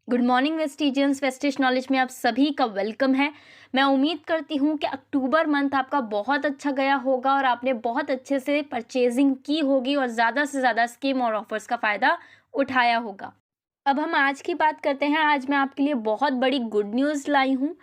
Good morning Vestigians. Vestige knowledge में आप सभी का वेलकम है। मैं उम्मीद करती हूँ कि अक्टूबर मंथ आपका बहुत अच्छा गया होगा और आपने बहुत अच्छे से परचेजिंग की होगी और ज़्यादा से ज़्यादा स्कीम और ऑफर्स का फ़ायदा उठाया होगा। अब हम आज की बात करते हैं। आज मैं आपके लिए बहुत बड़ी गुड न्यूज़ लाई हूँ।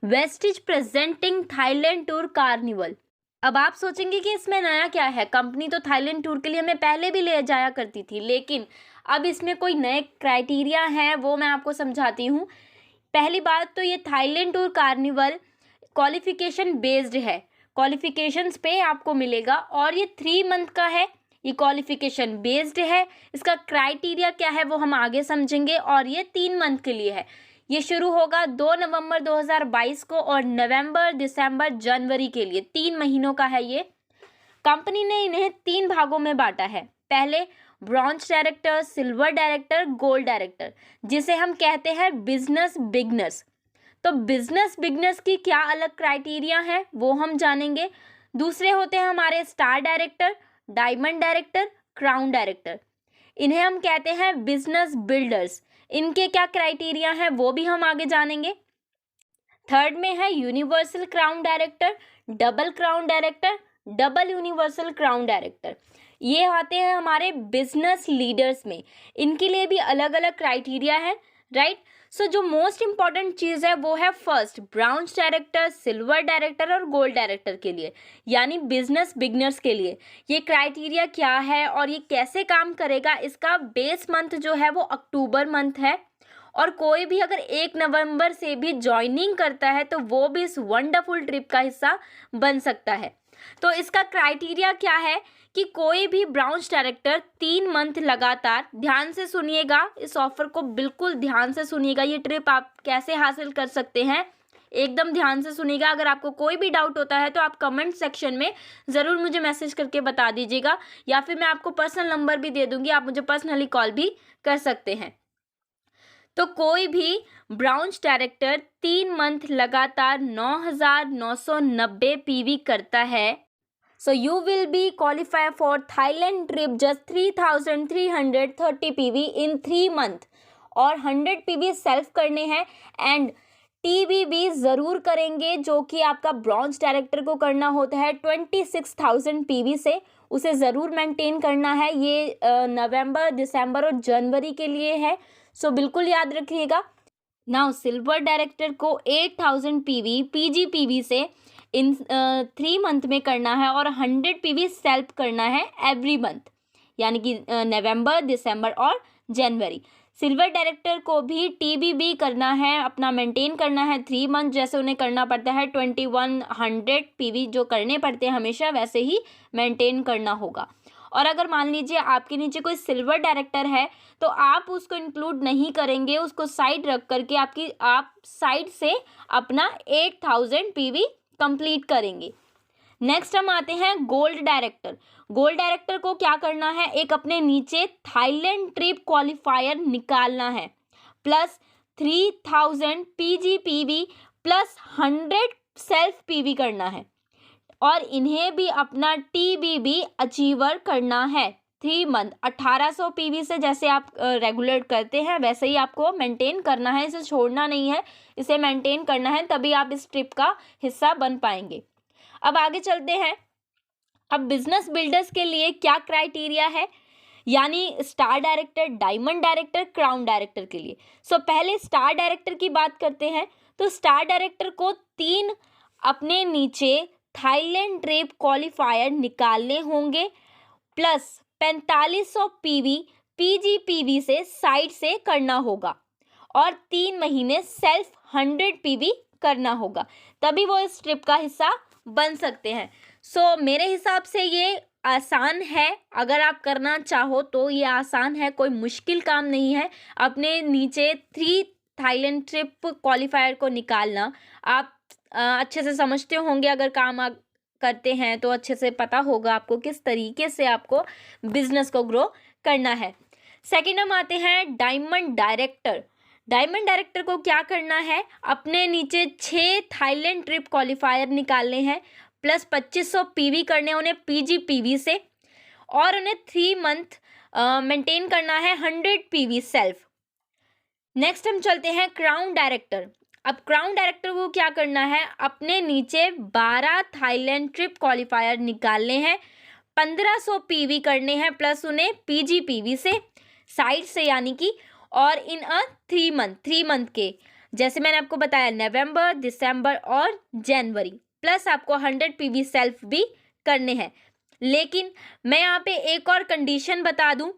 Vestige presenting Thailand tour carnival. अब आप सोचेंगे कि इसमें नया क्या है। कंपनी तो थाईलैंड टूर के लिए हमें पहले भी ले जाया करती थी, लेकिन अब इसमें कोई नए क्राइटेरिया हैं वो मैं आपको समझाती हूँ। पहली बात तो ये Thailand tour carnival qualification based है। क्वालिफिकेशंस पे आपको मिलेगा और ये 3 मंथ का है। ये क्वालिफिकेशन बेस्ड है। इसका क्राइटेरिया क्या है वो हम आगे समझेंगे और ये 3 मंथ के लिए है। ये शुरू होगा 2 नवंबर 2022 को और नवंबर, दिसंबर, जनवरी के लिए 3 महीनों का है ये। कंपनी ने इन्हें 3 भागों में बांटा है। पहले bronze director, silver director, gold director, जिसे हम कहते हैं बिजनेस बिगनर्स। तो बिजनेस बिगनर्स की क्या अलग क्राइटेरिया है वो हम जानेंगे। दूसरे होते हैं हमारे star director, diamond director, crown director. इन्हें हम कहते हैं बिजनेस बिल्डर्स। इनके क्या क्राइटेरिया हैं वो भी हम आगे जानेंगे। थर्ड में है universal crown director, double crown director, double universal crown director. ये आते हैं हमारे बिजनेस लीडर्स में। इनके लिए भी अलग अलग क्राइटेरिया है, राइट। सो जो मोस्ट इंपॉर्टेंट चीज़ है वो है first bronze director, silver director और गोल्ड डायरेक्टर के लिए, यानी बिजनेस बिगनर्स के लिए ये क्राइटेरिया क्या है और ये कैसे काम करेगा। इसका बेस मंथ जो है वो अक्टूबर मंथ है और कोई भी अगर 1 नवंबर से भी ज्वाइनिंग करता है तो वो भी इस वंडरफुल ट्रिप का हिस्सा बन सकता है। तो इसका क्राइटेरिया क्या है कि कोई भी ब्राउन्स डायरेक्टर 3 मंथ लगातार, ध्यान से सुनिएगा, इस ऑफर को बिल्कुल ध्यान से सुनिएगा। ये ट्रिप आप कैसे हासिल कर सकते हैं एकदम ध्यान से सुनिएगा। अगर आपको कोई भी डाउट होता है तो आप कमेंट सेक्शन में ज़रूर मुझे मैसेज करके बता दीजिएगा, या फिर मैं आपको पर्सनल नंबर भी दे दूंगी, आप मुझे पर्सनली कॉल भी कर सकते हैं। तो कोई भी ब्राउन्स डायरेक्टर 3 मंथ लगातार 9,990 पीवी करता है, so you will be qualify for Thailand trip just 3,330 PV in 3 month. और 100 पीवी सेल्फ करने हैं एंड टीबीबी ज़रूर करेंगे, जो कि आपका ब्रॉन्ज डायरेक्टर को करना होता है 26,000 पीवी से, उसे ज़रूर मेंटेन करना है। ये नवंबर, दिसंबर और जनवरी के लिए है, सो बिल्कुल याद रखिएगा। नाउ सिल्वर डायरेक्टर को 8,000 पीवी पीजीपीवी से इन 3 मंथ में करना है और 100 पीवी सेल्फ करना है एवरी मंथ, यानी कि नवंबर, दिसंबर और जनवरी। सिल्वर डायरेक्टर को भी टीबीबी करना है, अपना मेंटेन करना है 3 मंथ, जैसे उन्हें करना पड़ता है 2100 पीवी जो करने पड़ते हैं हमेशा, वैसे ही मेंटेन करना होगा। और अगर मान लीजिए आपके नीचे कोई सिल्वर डायरेक्टर है तो आप उसको इंक्लूड नहीं करेंगे, उसको साइड रख करके आप साइड से अपना 8,000 पीवी कंप्लीट करेंगे। नेक्स्ट हम आते हैं गोल्ड डायरेक्टर। गोल्ड डायरेक्टर को क्या करना है, एक अपने नीचे थाईलैंड ट्रिप क्वालिफायर निकालना है प्लस 3,000 पीजीपीवी प्लस 100 सेल्फ पीवी करना है और इन्हें भी अपना टीबीबी अचीवर करना है 3 मंथ। 1800 पीवी से जैसे आप रेगुलर करते हैं वैसे ही आपको मेंटेन करना है, इसे छोड़ना नहीं है, इसे मेंटेन करना है, तभी आप इस ट्रिप का हिस्सा बन पाएंगे। अब आगे चलते हैं। अब बिजनेस बिल्डर्स के लिए क्या क्राइटेरिया है, यानी star director, diamond director, crown director के लिए। सो पहले स्टार डायरेक्टर की बात करते हैं। तो स्टार डायरेक्टर को 3 अपने नीचे थाईलैंड ट्रिप क्वालिफायर निकालने होंगे प्लस 4500 पीवी पीजीपीवी से साइड से करना होगा और 3 महीने सेल्फ 100 पीवी करना होगा, तभी वो इस ट्रिप का हिस्सा बन सकते हैं। सो मेरे हिसाब से ये आसान है, अगर आप करना चाहो तो ये आसान है, कोई मुश्किल काम नहीं है। अपने नीचे 3 थाईलैंड ट्रिप क्वालिफायर को निकालना आप अच्छे से समझते होंगे। अगर काम आप करते हैं तो अच्छे से पता होगा आपको किस तरीके से आपको बिजनेस को ग्रो करना है। सेकंड हम आते हैं डायमंड डायरेक्टर। डायमंड डायरेक्टर को क्या करना है, अपने नीचे 6 थाईलैंड ट्रिप क्वालिफायर निकालने हैं प्लस 2500 पीवी करने उन्हें पीजीपीवी से और उन्हें 3 मंथ मेंटेन करना है 100 पीवी सेल्फ। नेक्स्ट हम चलते हैं क्राउन डायरेक्टर। अब क्राउन डायरेक्टर को क्या करना है, अपने नीचे 12 थाईलैंड ट्रिप क्वालिफायर निकालने हैं, 1500 पीवी करने हैं प्लस उन्हें पीजीपीवी से साइड से, यानी कि और इन अ 3 मंथ के, जैसे मैंने आपको बताया नवंबर, दिसंबर और जनवरी, प्लस आपको 100 पीवी सेल्फ भी करने हैं। लेकिन मैं यहाँ पे एक और कंडीशन बता दूं,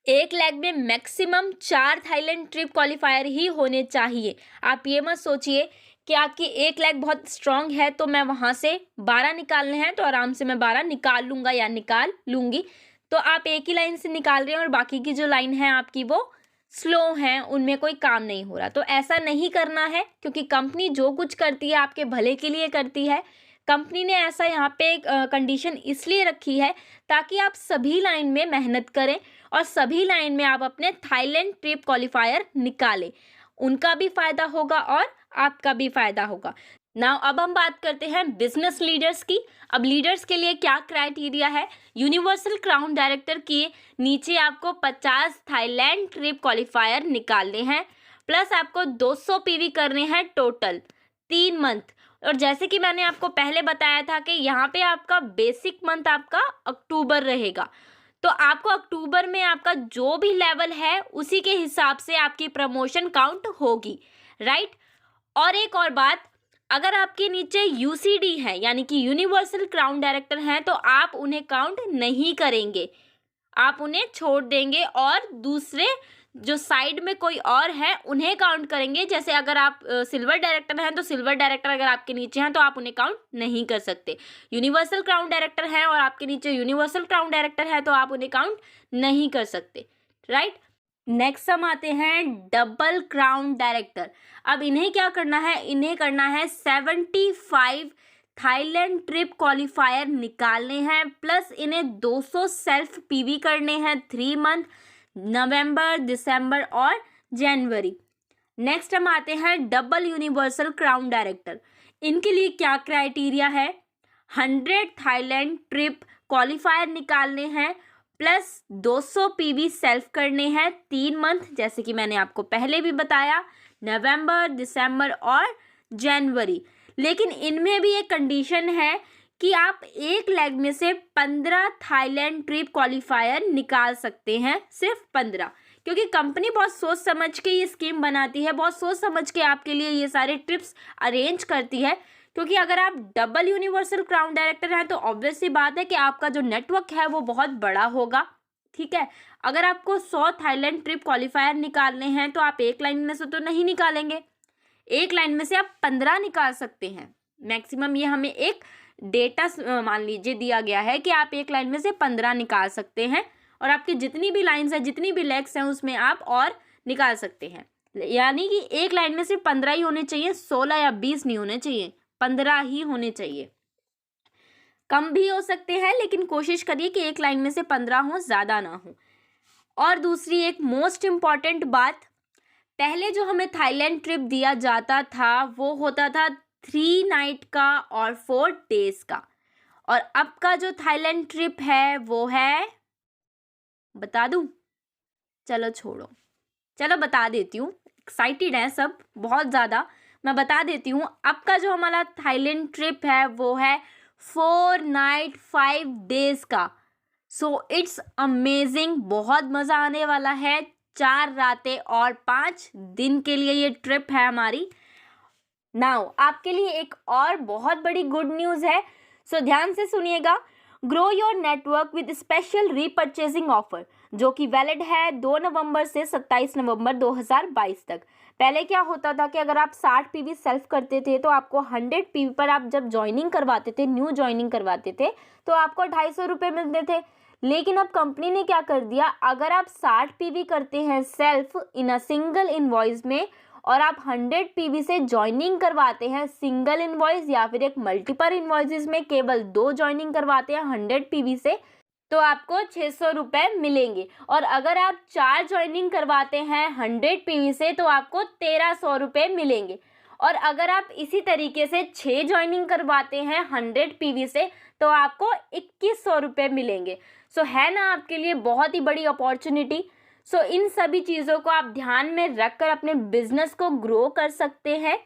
एक लेग में मैक्सिमम 4 थाईलैंड ट्रिप क्वालिफायर ही होने चाहिए। आप ये मत सोचिए कि आपकी एक लेग बहुत स्ट्रांग है तो मैं वहाँ से 12 निकालने हैं तो आराम से मैं 12 निकाल लूँगा या निकाल लूँगी। तो आप एक ही लाइन से निकाल रहे हैं और बाकी की जो लाइन है आपकी वो स्लो हैं, उनमें कोई काम नहीं हो रहा। तो ऐसा नहीं करना है, क्योंकि कंपनी जो कुछ करती है आपके भले के लिए करती है। कंपनी ने ऐसा यहाँ पे कंडीशन इसलिए रखी है ताकि आप सभी लाइन में मेहनत करें और सभी लाइन में आप अपने थाईलैंड ट्रिप क्वालिफायर निकालें। उनका भी फ़ायदा होगा और आपका भी फ़ायदा होगा। नाउ अब हम बात करते हैं बिजनेस लीडर्स की। अब लीडर्स के लिए क्या क्राइटेरिया है, यूनिवर्सल क्राउन डायरेक्टर के नीचे आपको 50 थाईलैंड ट्रिप क्वालिफायर निकालने हैं, प्लस आपको 200 पीवी करने हैं टोटल 3 मंथ। और जैसे कि मैंने आपको पहले बताया था कि यहाँ पे आपका बेसिक मंथ आपका अक्टूबर रहेगा, तो आपको अक्टूबर में आपका जो भी लेवल है उसी के हिसाब से आपकी प्रमोशन काउंट होगी, राइट। और एक और बात, अगर आपके नीचे यूसीडी है यानी कि यूनिवर्सल क्राउन डायरेक्टर हैं तो आप उन्हें काउंट नहीं करेंगे, आप उन्हें छोड़ देंगे और दूसरे जो साइड में कोई और है उन्हें काउंट करेंगे। जैसे अगर आप सिल्वर डायरेक्टर हैं तो सिल्वर डायरेक्टर अगर आपके नीचे हैं तो आप उन्हें काउंट नहीं कर सकते। यूनिवर्सल क्राउन डायरेक्टर हैं और आपके नीचे यूनिवर्सल क्राउन डायरेक्टर है तो आप उन्हें काउंट नहीं कर सकते, राइट। नेक्स्ट हम आते हैं डबल क्राउन डायरेक्टर। अब इन्हें क्या करना है, इन्हें करना है 75 थाईलैंड ट्रिप क्वालिफायर निकालने हैं, प्लस इन्हें 200 सेल्फ पीवी करने हैं 3 मंथ, नवंबर, दिसंबर और जनवरी। नेक्स्ट हम आते हैं डबल यूनिवर्सल क्राउन डायरेक्टर। इनके लिए क्या क्राइटेरिया है, 100 थाईलैंड ट्रिप क्वालिफायर निकालने हैं, प्लस 200 पीवी सेल्फ करने हैं 3 मंथ, जैसे कि मैंने आपको पहले भी बताया नवंबर, दिसंबर और जनवरी। लेकिन इनमें भी एक कंडीशन है कि आप एक लेग में से 15 थाईलैंड ट्रिप क्वालिफायर निकाल सकते हैं, सिर्फ 15, क्योंकि कंपनी बहुत सोच समझ के ये स्कीम बनाती है, बहुत सोच समझ के आपके लिए ये सारे ट्रिप्स अरेंज करती है। क्योंकि अगर आप डबल यूनिवर्सल क्राउन डायरेक्टर हैं तो ऑब्वियस सी बात है कि आपका जो नेटवर्क है वो बहुत बड़ा होगा, ठीक है। अगर आपको 100 थाईलैंड ट्रिप क्वालिफायर निकालने हैं तो आप एक लाइन में से तो नहीं निकालेंगे, एक लाइन में से आप 15 निकाल सकते हैं मैक्सिमम। ये हमें एक डेटा मान लीजिए दिया गया है कि आप एक लाइन में से 15 निकाल सकते हैं और आपकी जितनी भी लाइन्स हैं, जितनी भी लेग्स हैं उसमें आप और निकाल सकते हैं। यानी कि एक लाइन में सिर्फ 15 ही होने चाहिए, 16 या 20 नहीं होने चाहिए, 15 ही होने चाहिए। कम भी हो सकते हैं लेकिन कोशिश करिए कि एक लाइन में से 15 हो, ज़्यादा ना हो। और दूसरी एक मोस्ट इम्पॉर्टेंट बात, पहले जो हमें थाईलैंड ट्रिप दिया जाता था वो होता था 3 नाइट का और 4 डेज का, और अब का जो थाईलैंड ट्रिप है वो है, बता दूं, चलो छोड़ो, चलो बता देती हूँ, एक्साइटेड हैं सब बहुत ज़्यादा, मैं बता देती हूँ। अब का जो हमारा थाईलैंड ट्रिप है वो है 4 नाइट 5 डेज का। सो इट्स अमेजिंग, बहुत मज़ा आने वाला है। 4 रातें और 5 दिन के लिए ये ट्रिप है हमारी। नाउ आपके लिए एक और बहुत बड़ी गुड न्यूज़ है, सो ध्यान से सुनिएगा। Grow your network with special repurchasing offer, जो कि वैलिड है 2 नवंबर से 27 नवंबर 2022 तक। पहले क्या होता था कि अगर आप 60 पीवी सेल्फ करते थे तो आपको 100 पीवी पर आप जब ज्वाइनिंग करवाते थे, न्यू ज्वाइनिंग करवाते थे, तो आपको 250 रुपये मिलते थे। लेकिन अब कंपनी ने क्या कर दिया, अगर आप 60 पीवी करते हैं self in a single invoice में और आप 100 पीवी से ज्वाइनिंग करवाते हैं सिंगल इनवॉइस या फिर एक मल्टीपल इनवॉइसेस में केवल 2 ज्वाइनिंग करवाते हैं 100 पीवी से, तो आपको 600 रुपये मिलेंगे। और अगर आप 4 ज्वाइनिंग करवाते हैं 100 पीवी से तो आपको 1300 रुपये मिलेंगे। और अगर आप इसी तरीके से 6 ज्वाइनिंग करवाते हैं 100 पीवी से तो आपको 2100 रुपये मिलेंगे। सो है ना आपके लिए बहुत ही बड़ी अपॉर्चुनिटी। सो इन सभी चीज़ों को आप ध्यान में रखकर अपने बिजनेस को ग्रो कर सकते हैं।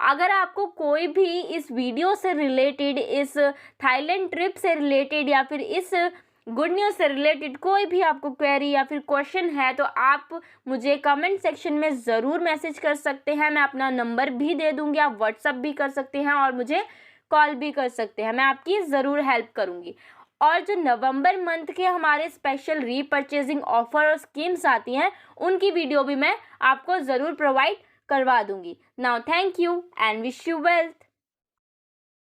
अगर आपको कोई भी इस वीडियो से रिलेटेड, इस थाईलैंड ट्रिप से रिलेटेड या फिर इस गुड न्यूज़ से रिलेटेड कोई भी आपको क्वेरी या फिर क्वेश्चन है तो आप मुझे कमेंट सेक्शन में ज़रूर मैसेज कर सकते हैं। मैं अपना नंबर भी दे दूँगी, आप व्हाट्सअप भी कर सकते हैं और मुझे कॉल भी कर सकते हैं। मैं आपकी ज़रूर हेल्प करूँगी। और जो नवंबर मंथ के हमारे स्पेशल रीपर्चेजिंग ऑफर और स्कीम्स आती हैं, उनकी वीडियो भी मैं आपको ज़रूर प्रोवाइड करवा दूँगी। Now thank you and wish you wealth.